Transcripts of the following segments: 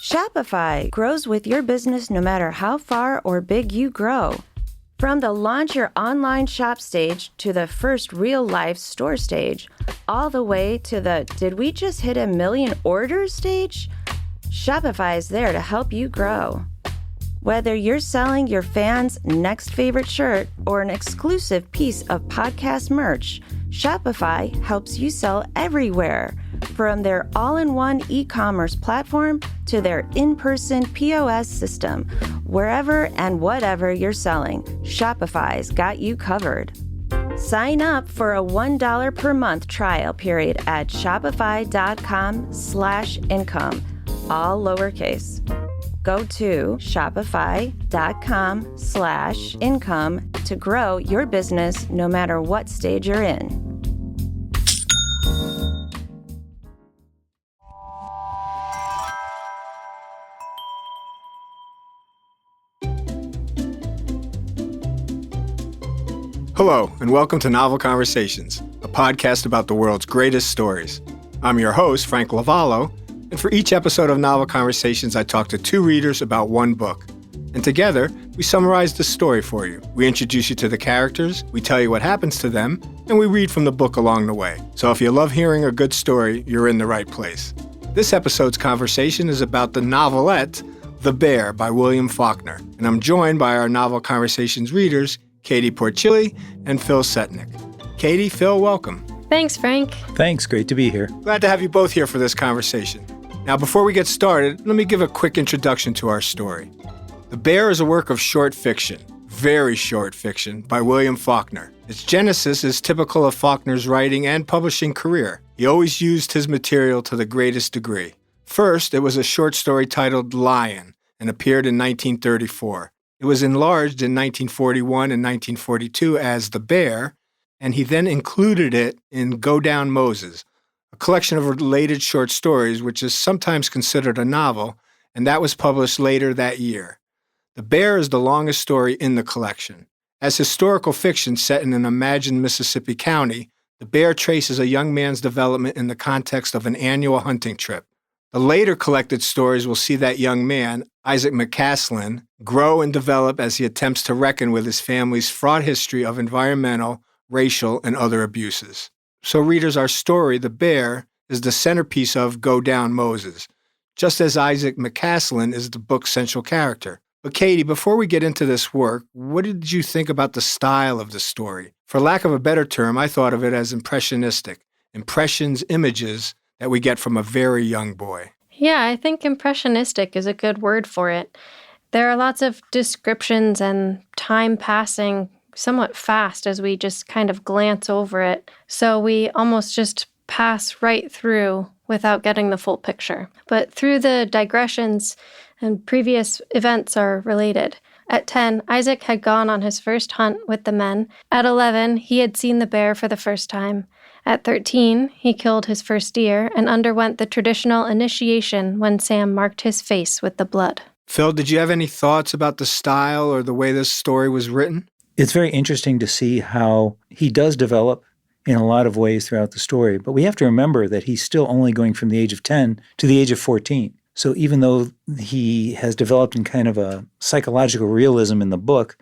Shopify grows with your business no matter how far or big you grow. From the launch your online shop stage to the first real-life store stage, all the way to the did we just hit 1 million orders stage? Shopify is there to help you grow. Whether you're selling your fans' next favorite shirt or an exclusive piece of podcast merch, Shopify helps you sell everywhere. From their all-in-one e-commerce platform to their in-person POS system, wherever and whatever you're selling, Shopify's got you covered. Sign up for a $1 per month trial period at shopify.com/income, all lowercase. Go to shopify.com/income to grow your business no matter what stage you're in. Hello, and welcome to Novel Conversations, a podcast about the world's greatest stories. I'm your host, Frank Lavallo, and for each episode of Novel Conversations, I talk to two readers about one book. And together, we summarize the story for you. We introduce you to the characters, we tell you what happens to them, and we read from the book along the way. So if you love hearing a good story, you're in the right place. This episode's conversation is about the novelette, The Bear by William Faulkner, and I'm joined by our Novel Conversations readers, Katie Porchilli and Phil Setnick. Katie, Phil, welcome. Thanks, Frank. Thanks. Great to be here. Glad to have you both here for this conversation. Now, before we get started, let me give a quick introduction to our story. The Bear is a work of short fiction, very short fiction, by William Faulkner. Its genesis is typical of Faulkner's writing and publishing career. He always used his material to the greatest degree. First, it was a short story titled Lion and appeared in 1934. It was enlarged in 1941 and 1942 as The Bear, and he then included it in Go Down Moses, a collection of related short stories which is sometimes considered a novel, and that was published later that year. The Bear is the longest story in the collection. As historical fiction set in an imagined Mississippi county, The Bear traces a young man's development in the context of an annual hunting trip. The later collected stories will see that young man, Issac McCaslin, grow and develop as he attempts to reckon with his family's fraught history of environmental, racial, and other abuses. So readers, our story, The Bear, is the centerpiece of Go Down Moses, just as Issac McCaslin is the book's central character. But Katie, before we get into this work, what did you think about the style of the story? For lack of a better term, I thought of it as impressionistic. Impressions, images that we get from a very young boy. Yeah, I think impressionistic is a good word for it. There are lots of descriptions and time passing somewhat fast as we just kind of glance over it. So we almost just pass right through without getting the full picture. But through the digressions and previous events are related. At 10, Issac had gone on his first hunt with the men. At 11, he had seen the bear for the first time. At 13, he killed his first deer and underwent the traditional initiation when Sam marked his face with the blood. Phil, did you have any thoughts about the style or the way this story was written? It's very interesting to see how he does develop in a lot of ways throughout the story, but we have to remember that he's still only going from the age of 10 to the age of 14. So even though he has developed in kind of a psychological realism in the book,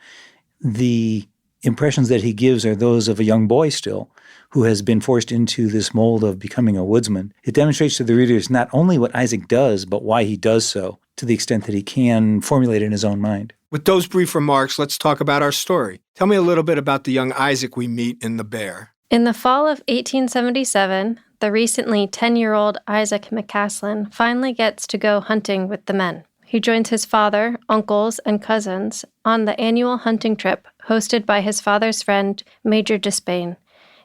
the impressions that he gives are those of a young boy still, who has been forced into this mold of becoming a woodsman. It demonstrates to the readers not only what Issac does, but why he does so, to the extent that he can formulate it in his own mind. With those brief remarks, let's talk about our story. Tell me a little bit about the young Issac we meet in The Bear. In the fall of 1877, the recently 10-year-old Issac McCaslin finally gets to go hunting with the men. He joins his father, uncles, and cousins on the annual hunting trip hosted by his father's friend, Major Despain,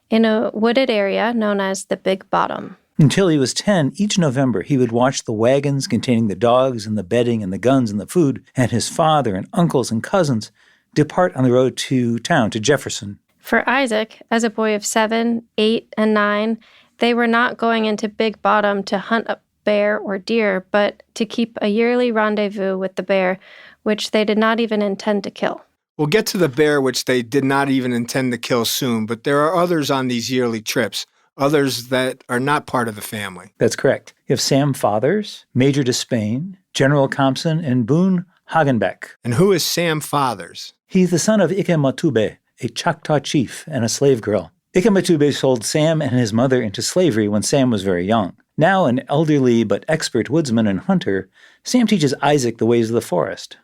in a wooded area known as the Big Bottom. Until he was 10, each November he would watch the wagons containing the dogs and the bedding and the guns and the food, and his father and uncles and cousins depart on the road to town, to Jefferson. For Issac, as a boy of 7, 8, and 9, they were not going into Big Bottom to hunt a bear or deer, but to keep a yearly rendezvous with the bear, which they did not even intend to kill. We'll get to the bear, which they did not even intend to kill soon, but there are others on these yearly trips, others that are not part of the family. That's correct. You have Sam Fathers, Major Despain, General Compson, and Boone Hagenbeck. And who is Sam Fathers? He's the son of Ike Matube, a Choctaw chief and a slave girl. Ike Matube sold Sam and his mother into slavery when Sam was very young. Now an elderly but expert woodsman and hunter, Sam teaches Isaac the ways of the forest.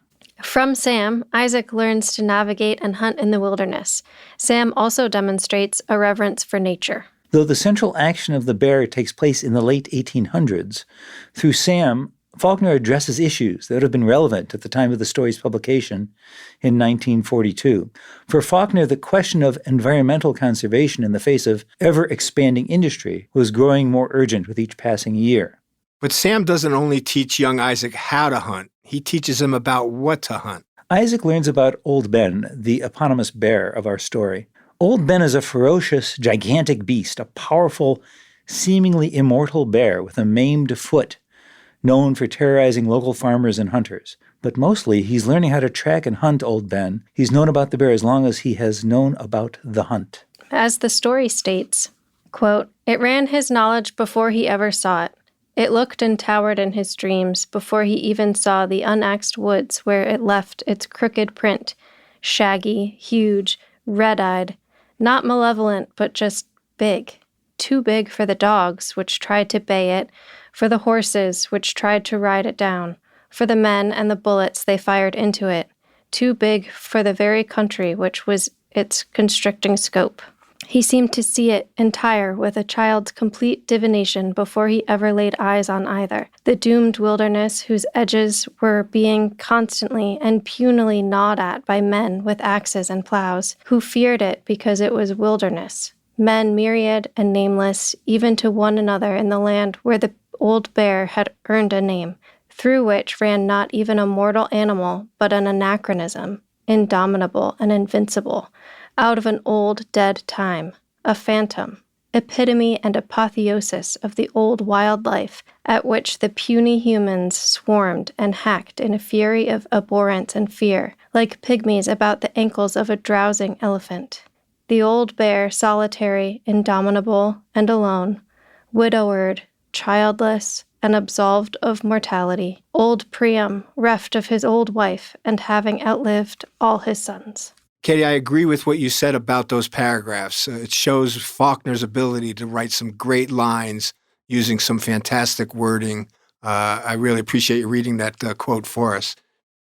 From Sam, Isaac learns to navigate and hunt in the wilderness. Sam also demonstrates a reverence for nature. Though the central action of the bear takes place in the late 1800s, through Sam, Faulkner addresses issues that would have been relevant at the time of the story's publication in 1942. For Faulkner, the question of environmental conservation in the face of ever-expanding industry was growing more urgent with each passing year. But Sam doesn't only teach young Isaac how to hunt, he teaches him about what to hunt. Isaac learns about Old Ben, the eponymous bear of our story. Old Ben is a ferocious, gigantic beast, a powerful, seemingly immortal bear with a maimed foot, known for terrorizing local farmers and hunters. But mostly, he's learning how to track and hunt Old Ben. He's known about the bear as long as he has known about the hunt. As the story states, quote, "It ran his knowledge before he ever saw it. It looked and towered in his dreams before he even saw the unaxed woods where it left its crooked print, shaggy, huge, red-eyed, not malevolent, but just big. Too big for the dogs, which tried to bay it, for the horses, which tried to ride it down, for the men and the bullets they fired into it. Too big for the very country which was its constricting scope. He seemed to see it entire with a child's complete divination before he ever laid eyes on either. The doomed wilderness whose edges were being constantly and punily gnawed at by men with axes and plows, who feared it because it was wilderness. Men myriad and nameless, even to one another in the land where the old bear had earned a name, through which ran not even a mortal animal, but an anachronism, indomitable and invincible, out of an old dead time, a phantom, epitome and apotheosis of the old wild life at which the puny humans swarmed and hacked in a fury of abhorrence and fear, like pygmies about the ankles of a drowsing elephant. The old bear, solitary, indomitable, and alone, widowered, childless, and absolved of mortality. Old Priam, reft of his old wife, and having outlived all his sons." Katie, I agree with what you said about those paragraphs. It shows Faulkner's ability to write some great lines using some fantastic wording. I really appreciate you reading that quote for us.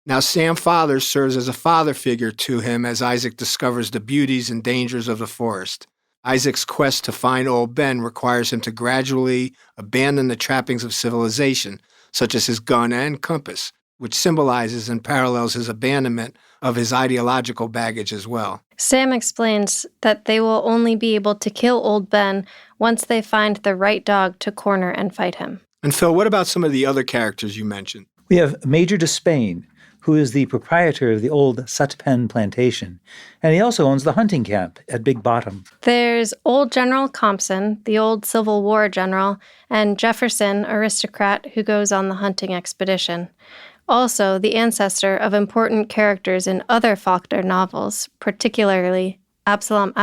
Now, Sam Fathers serves as a father figure to him as Isaac discovers the beauties and dangers of the forest. Isaac's quest to find Old Ben requires him to gradually abandon the trappings of civilization, such as his gun and compass, which symbolizes and parallels his abandonment of his ideological baggage as well. Sam explains that they will only be able to kill Old Ben once they find the right dog to corner and fight him. And Phil, what about some of the other characters you mentioned? We have Major Despain, who is the proprietor of the old Sutpen plantation, and he also owns the hunting camp at Big Bottom. There's old General Compson, the old Civil War general, and Jefferson, aristocrat who goes on the hunting expedition. Also, the ancestor of important characters in other Faulkner novels, particularly Absalom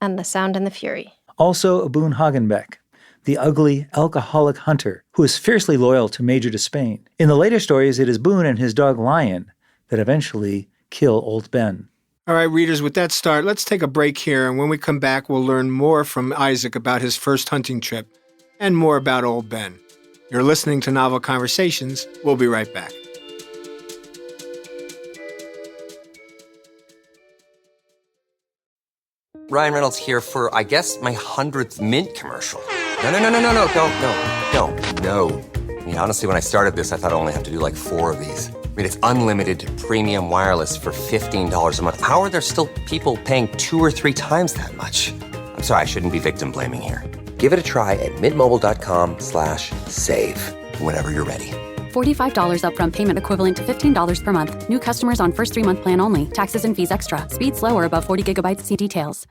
and The Sound and the Fury. Also, Boone Hagenbeck, the ugly, alcoholic hunter who is fiercely loyal to Major Despain. In the later stories, it is Boone and his dog Lion that eventually kill Old Ben. All right, readers, with that start, let's take a break here, and when we come back, we'll learn more from Isaac about his first hunting trip and more about Old Ben. You're listening to Novel Conversations. We'll be right back. Ryan Reynolds here for, I guess, my 100th Mint commercial. No, don't. I mean, honestly, when I started this, I thought I only have to do like 4 of these. I mean, it's unlimited premium wireless for $15 a month. How are there still people paying 2 or 3 times that much? I'm sorry, I shouldn't be victim blaming here. Give it a try at mintmobile.com/save. Whenever you're ready. $45 upfront payment equivalent to $15 per month. New customers on first 3-month plan only. Taxes and fees extra. Speed slower above 40 gigabytes. See details.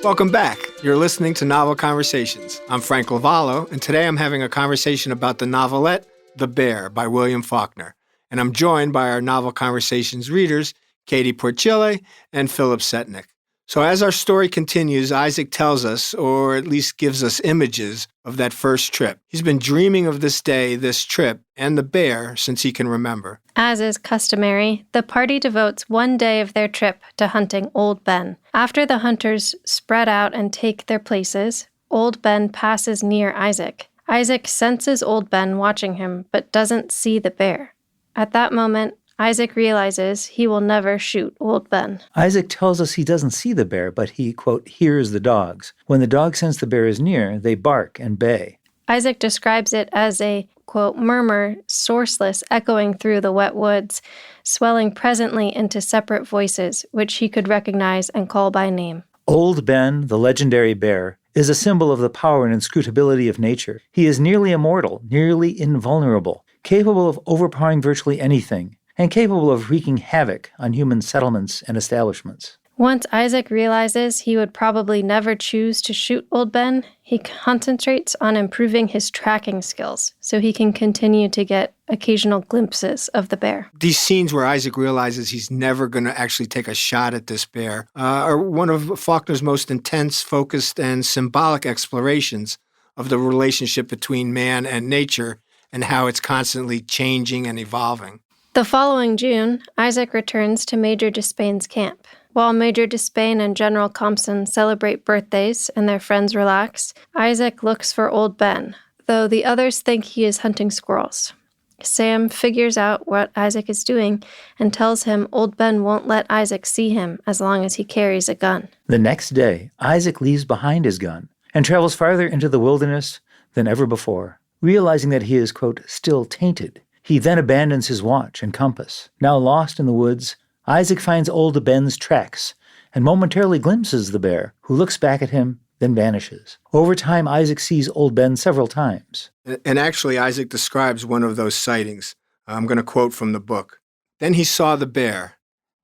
Welcome back. You're listening to Novel Conversations. I'm Frank Lavallo, and today I'm having a conversation about the novelette The Bear by William Faulkner. And I'm joined by our Novel Conversations readers, Katie Porchile and Philip Setnick. So as our story continues, Issac tells us, or at least gives us images of that first trip. He's been dreaming of this day, this trip, and the bear since he can remember. As is customary, the party devotes one day of their trip to hunting Old Ben. After the hunters spread out and take their places, Old Ben passes near Issac. Issac senses Old Ben watching him, but doesn't see the bear. At that moment, Issac realizes he will never shoot Old Ben. Issac tells us he doesn't see the bear, but he, quote, hears the dogs. When the dog sense the bear is near, they bark and bay. Issac describes it as a, quote, murmur, sourceless, echoing through the wet woods, swelling presently into separate voices, which he could recognize and call by name. Old Ben, the legendary bear, is a symbol of the power and inscrutability of nature. He is nearly immortal, nearly invulnerable, capable of overpowering virtually anything, and capable of wreaking havoc on human settlements and establishments. Once Issac realizes he would probably never choose to shoot Old Ben, he concentrates on improving his tracking skills so he can continue to get occasional glimpses of the bear. These scenes where Issac realizes he's never going to actually take a shot at this bear are one of Faulkner's most intense, focused, and symbolic explorations of the relationship between man and nature and how it's constantly changing and evolving. The following June, Issac returns to Major Despain's camp. While Major Despain and General Compson celebrate birthdays and their friends relax, Issac looks for Old Ben, though the others think he is hunting squirrels. Sam figures out what Issac is doing and tells him Old Ben won't let Issac see him as long as he carries a gun. The next day, Issac leaves behind his gun and travels farther into the wilderness than ever before, realizing that he is, quote, still tainted. He then abandons his watch and compass. Now lost in the woods, Issac finds Old Ben's tracks and momentarily glimpses the bear, who looks back at him, then vanishes. Over time, Issac sees Old Ben several times. And actually, Issac describes one of those sightings. I'm going to quote from the book. Then he saw the bear.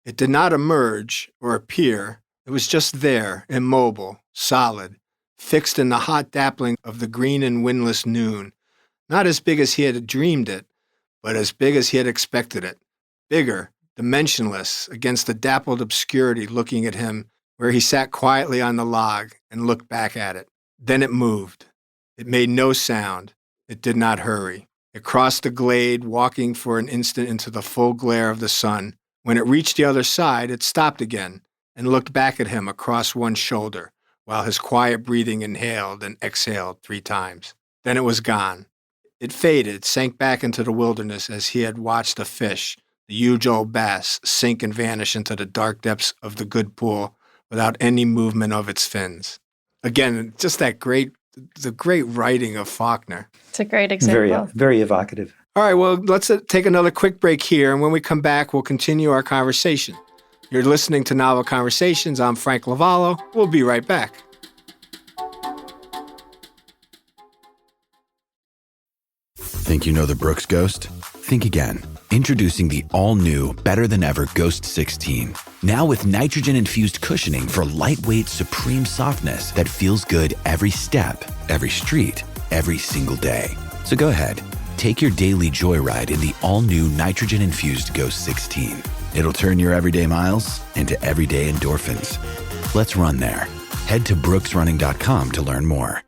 It did not emerge or appear. It was just there, immobile, solid, fixed in the hot dappling of the green and windless noon. Not as big as he had dreamed it, but as big as he had expected it. Bigger, dimensionless, against the dappled obscurity looking at him where he sat quietly on the log and looked back at it. Then it moved. It made no sound. It did not hurry. It crossed the glade, walking for an instant into the full glare of the sun. When it reached the other side, it stopped again and looked back at him across one shoulder, while his quiet breathing inhaled and exhaled 3 times. Then it was gone. It faded, sank back into the wilderness as he had watched a fish, the huge old bass, sink and vanish into the dark depths of the good pool without any movement of its fins. Again, just the great writing of Faulkner. It's a great example. Very evocative. All right, well, let's take another quick break here, and when we come back, we'll continue our conversation. You're listening to Novel Conversations. I'm Frank Lavallo. We'll be right back. Think you know the Brooks Ghost? Think again. Introducing the all-new, better-than-ever Ghost 16. Now with nitrogen-infused cushioning for lightweight, supreme softness that feels good every step, every street, every single day. So go ahead, take your daily joyride in the all-new nitrogen-infused Ghost 16. It'll turn your everyday miles into everyday endorphins. Let's run there. Head to brooksrunning.com to learn more.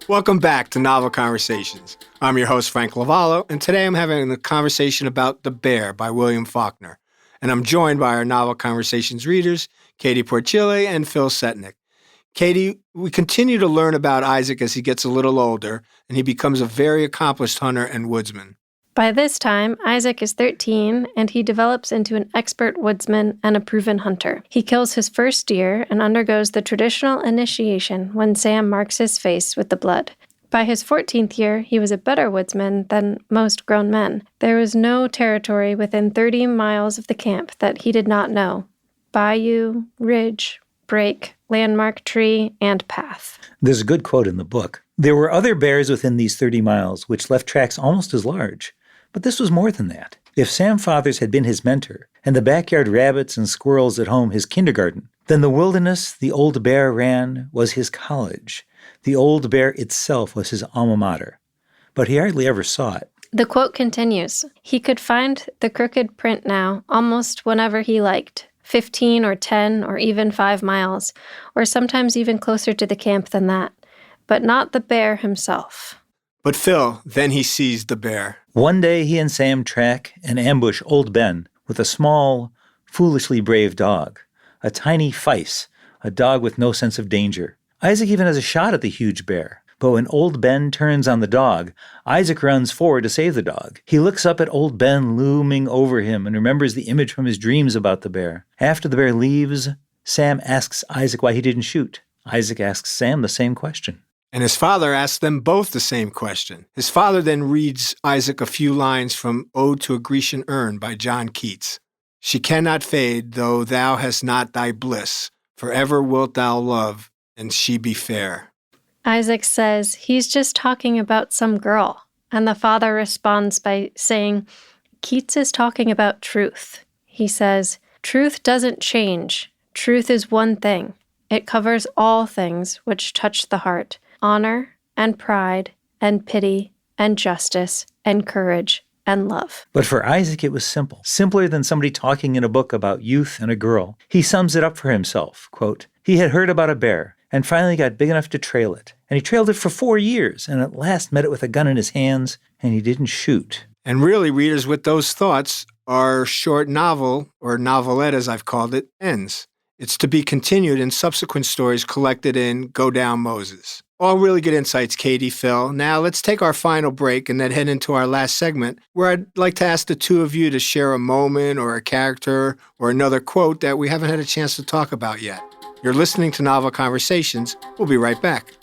Welcome back to Novel Conversations. I'm your host, Frank Lavallo, and today I'm having a conversation about The Bear by William Faulkner. And I'm joined by our Novel Conversations readers, Katie Porchile and Phil Setnick. Katie, we continue to learn about Issac as he gets a little older, and he becomes a very accomplished hunter and woodsman. By this time, Issac is 13, and he develops into an expert woodsman and a proven hunter. He kills his first deer and undergoes the traditional initiation when Sam marks his face with the blood. By his 14th year, he was a better woodsman than most grown men. There was no territory within 30 miles of the camp that he did not know. Bayou, ridge, break, landmark tree, and path. There's a good quote in the book. There were other bears within these 30 miles, which left tracks almost as large. But this was more than that. If Sam Fathers had been his mentor, and the backyard rabbits and squirrels at home his kindergarten, then the wilderness the old bear ran was his college. The old bear itself was his alma mater. But he hardly ever saw it. The quote continues, "He could find the crooked print now almost whenever he liked, 15 or 10 or even 5 miles, or sometimes even closer to the camp than that, but not the bear himself." But Phil, then he sees the bear. One day he and Sam track and ambush Old Ben with a small, foolishly brave dog, a tiny Feiss, a dog with no sense of danger. Isaac even has a shot at the huge bear. But when Old Ben turns on the dog, Isaac runs forward to save the dog. He looks up at Old Ben looming over him and remembers the image from his dreams about the bear. After the bear leaves, Sam asks Isaac why he didn't shoot. Isaac asks Sam the same question. And his father asks them both the same question. His father then reads Isaac a few lines from Ode to a Grecian Urn by John Keats. "She cannot fade, though thou hast not thy bliss. Forever wilt thou love, and she be fair." Isaac says he's just talking about some girl, and the father responds by saying, "Keats is talking about truth." He says, "Truth doesn't change. Truth is one thing. It covers all things which touch the heart, honor and pride and pity and justice and courage and love." But for Isaac, it was simple, simpler than somebody talking in a book about youth and a girl. He sums it up for himself, quote, "He had heard about a bear and finally got big enough to trail it. And he trailed it for 4 years and at last met it with a gun in his hands, and he didn't shoot." And really, readers, with those thoughts, our short novel, or novelette as I've called it, ends. It's to be continued in subsequent stories collected in Go Down Moses. All really good insights, Katie, Phil. Now let's take our final break and then head into our last segment, where I'd like to ask the two of you to share a moment or a character or another quote that we haven't had a chance to talk about yet. You're listening to Novel Conversations. We'll be right back.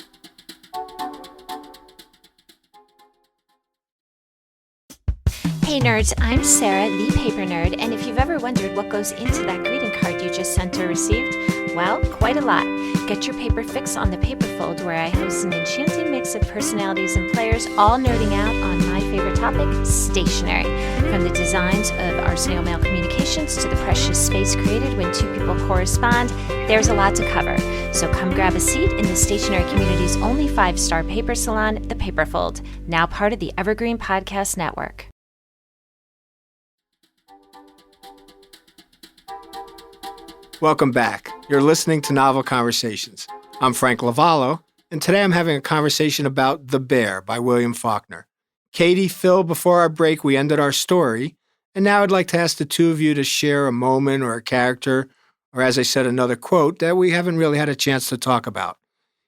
Hey nerds, I'm Sarah, the paper nerd, and if you've ever wondered what goes into that greeting card you just sent or received, well, quite a lot. Get your paper fix on the Paperfold, where I host an enchanting mix of personalities and players all nerding out on my favorite topic, stationery. From the designs of Arsenal Mail Communications to the precious space created when two people correspond, there's a lot to cover. So come grab a seat in the stationery community's only 5-star paper salon, the Paperfold, now part of the Evergreen Podcast Network. Welcome back. You're listening to Novel Conversations. I'm Frank Lavallo, and today I'm having a conversation about The Bear by William Faulkner. Katie, Phil, before our break, we ended our story, and now I'd like to ask the two of you to share a moment or a character, or as I said, another quote that we haven't really had a chance to talk about.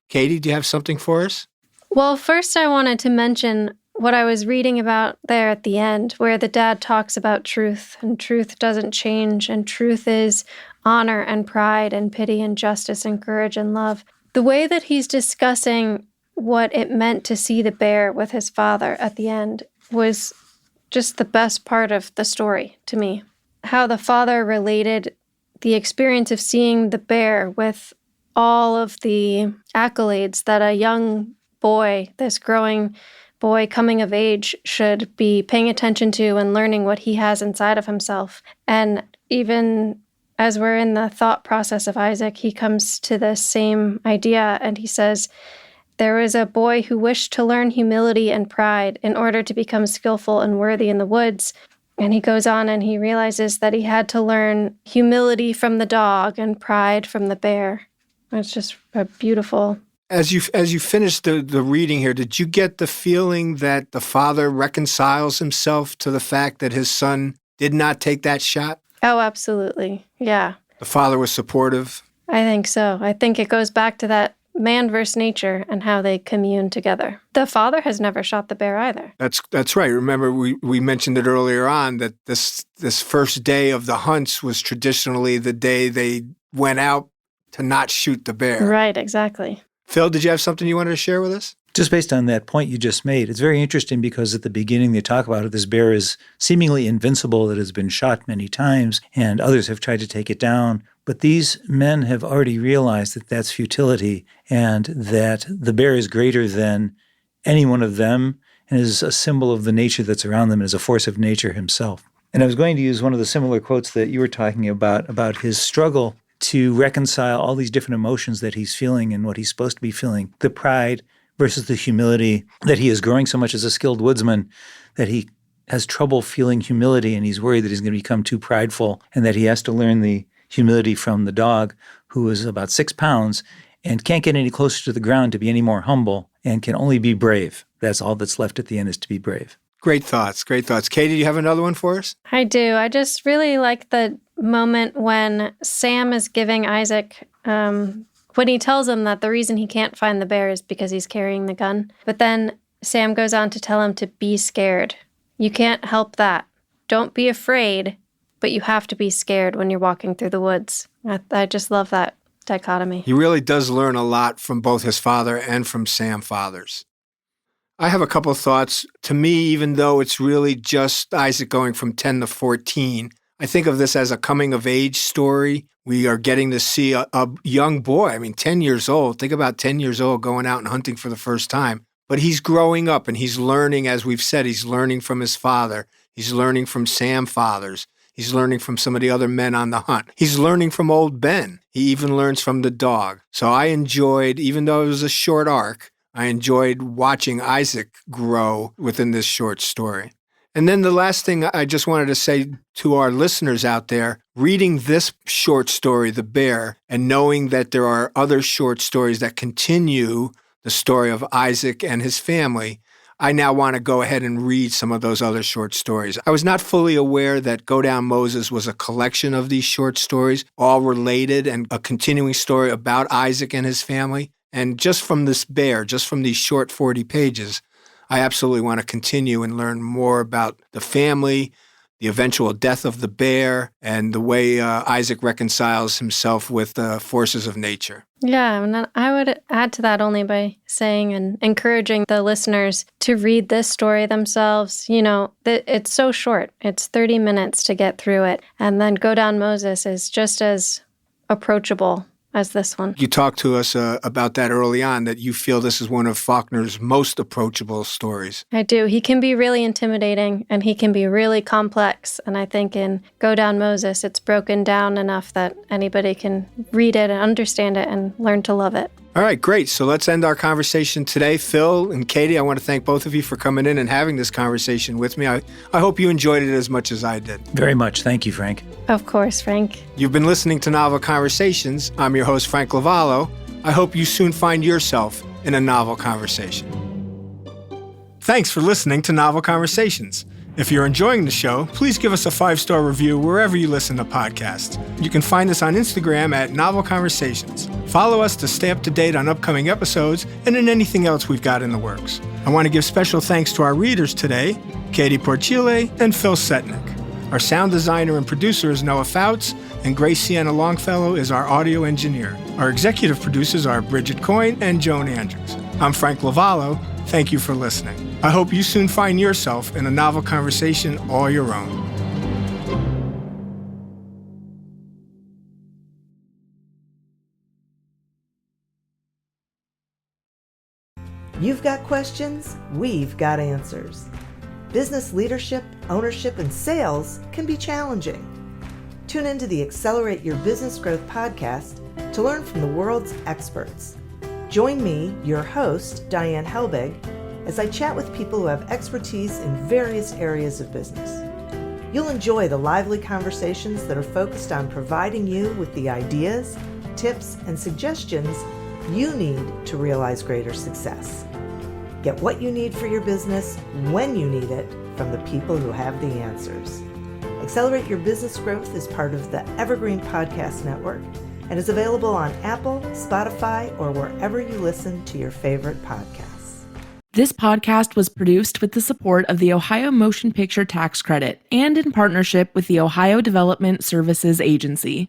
Katie, do you have something for us? Well, first I wanted to mention what I was reading about there at the end, where the dad talks about truth, and truth doesn't change, and truth is honor and pride and pity and justice and courage and love. The way that he's discussing what it meant to see the bear with his father at the end was just the best part of the story to me. How the father related the experience of seeing the bear with all of the accolades that a young boy, this growing boy coming of age, should be paying attention to and learning what he has inside of himself. And even as we're in the thought process of Isaac, he comes to the same idea, and he says, "There was a boy who wished to learn humility and pride in order to become skillful and worthy in the woods." And he goes on and he realizes that he had to learn humility from the dog and pride from the bear. It's just a beautiful... As you finished the reading here, did you get the feeling that the father reconciles himself to the fact that his son did not take that shot? Oh, absolutely. Yeah. The father was supportive? I think so. I think it goes back to that man versus nature and how they commune together. The father has never shot the bear either. That's right. Remember, we mentioned it earlier on that this first day of the hunts was traditionally the day they went out to not shoot the bear. Right, exactly. Phil, did you have something you wanted to share with us? Just based on that point you just made, it's very interesting because at the beginning they talk about it, this bear is seemingly invincible, that has been shot many times, and others have tried to take it down. But these men have already realized that that's futility and that the bear is greater than any one of them and is a symbol of the nature that's around them and is a force of nature himself. And I was going to use one of the similar quotes that you were talking about his struggle to reconcile all these different emotions that he's feeling and what he's supposed to be feeling, the pride, versus the humility that he is growing so much as a skilled woodsman that he has trouble feeling humility, and he's worried that he's going to become too prideful and that he has to learn the humility from the dog, who is about 6 pounds and can't get any closer to the ground to be any more humble and can only be brave. That's all that's left at the end, is to be brave. Great thoughts. Great thoughts. Katie, do you have another one for us? I do. I just really like the moment when Sam is giving Isaac, when he tells him that the reason he can't find the bear is because he's carrying the gun. But then Sam goes on to tell him to be scared. You can't help that. Don't be afraid, but you have to be scared when you're walking through the woods. I just love that dichotomy. He really does learn a lot from both his father and from Sam Fathers. I have a couple of thoughts. To me, even though it's really just Isaac going from 10 to 14, I think of this as a coming-of-age story. We are getting to see a young boy, 10 years old. Think about 10 years old going out and hunting for the first time. But he's growing up and he's learning, as we've said, he's learning from his father. He's learning from Sam Fathers. He's learning from some of the other men on the hunt. He's learning from old Ben. He even learns from the dog. So I enjoyed, even though it was a short arc, I enjoyed watching Isaac grow within this short story. And then the last thing I just wanted to say to our listeners out there, reading this short story, The Bear, and knowing that there are other short stories that continue the story of Isaac and his family, I now want to go ahead and read some of those other short stories. I was not fully aware that Go Down Moses was a collection of these short stories, all related, and a continuing story about Isaac and his family. And just from this bear, just from these short 40 pages, I absolutely want to continue and learn more about the family, the eventual death of the bear, and the way Isaac reconciles himself with the forces of nature. Yeah, and I would add to that only by saying and encouraging the listeners to read this story themselves. It's so short. It's 30 minutes to get through it. And then Go Down Moses is just as approachable as this one. You talked to us about that early on, that you feel this is one of Faulkner's most approachable stories. I do. He can be really intimidating and he can be really complex. And I think in Go Down Moses, it's broken down enough that anybody can read it and understand it and learn to love it. All right, great. So let's end our conversation today. Phil and Katie, I want to thank both of you for coming in and having this conversation with me. I hope you enjoyed it as much as I did. Very much. Thank you, Frank. Of course, Frank. You've been listening to Novel Conversations. I'm your host, Frank Lavallo. I hope you soon find yourself in a novel conversation. Thanks for listening to Novel Conversations. If you're enjoying the show, please give us a 5-star review wherever you listen to podcasts. You can find us on Instagram at Novel Conversations. Follow us to stay up to date on upcoming episodes and in anything else we've got in the works. I want to give special thanks to our readers today, Katie Porchile and Phil Setnick. Our sound designer and producer is Noah Fouts, and Grace Sienna Longfellow is our audio engineer. Our executive producers are Bridget Coyne and Joan Andrews. I'm Frank Lavallo. Thank you for listening. I hope you soon find yourself in a novel conversation all your own. You've got questions, we've got answers. Business leadership, ownership, and sales can be challenging. Tune into the Accelerate Your Business Growth podcast to learn from the world's experts. Join me, your host, Diane Helbig, as I chat with people who have expertise in various areas of business. You'll enjoy the lively conversations that are focused on providing you with the ideas, tips, and suggestions you need to realize greater success. Get what you need for your business when you need it from the people who have the answers. Accelerate Your Business Growth is part of the Evergreen Podcast Network and is available on Apple, Spotify, or wherever you listen to your favorite podcasts. This podcast was produced with the support of the Ohio Motion Picture Tax Credit and in partnership with the Ohio Development Services Agency.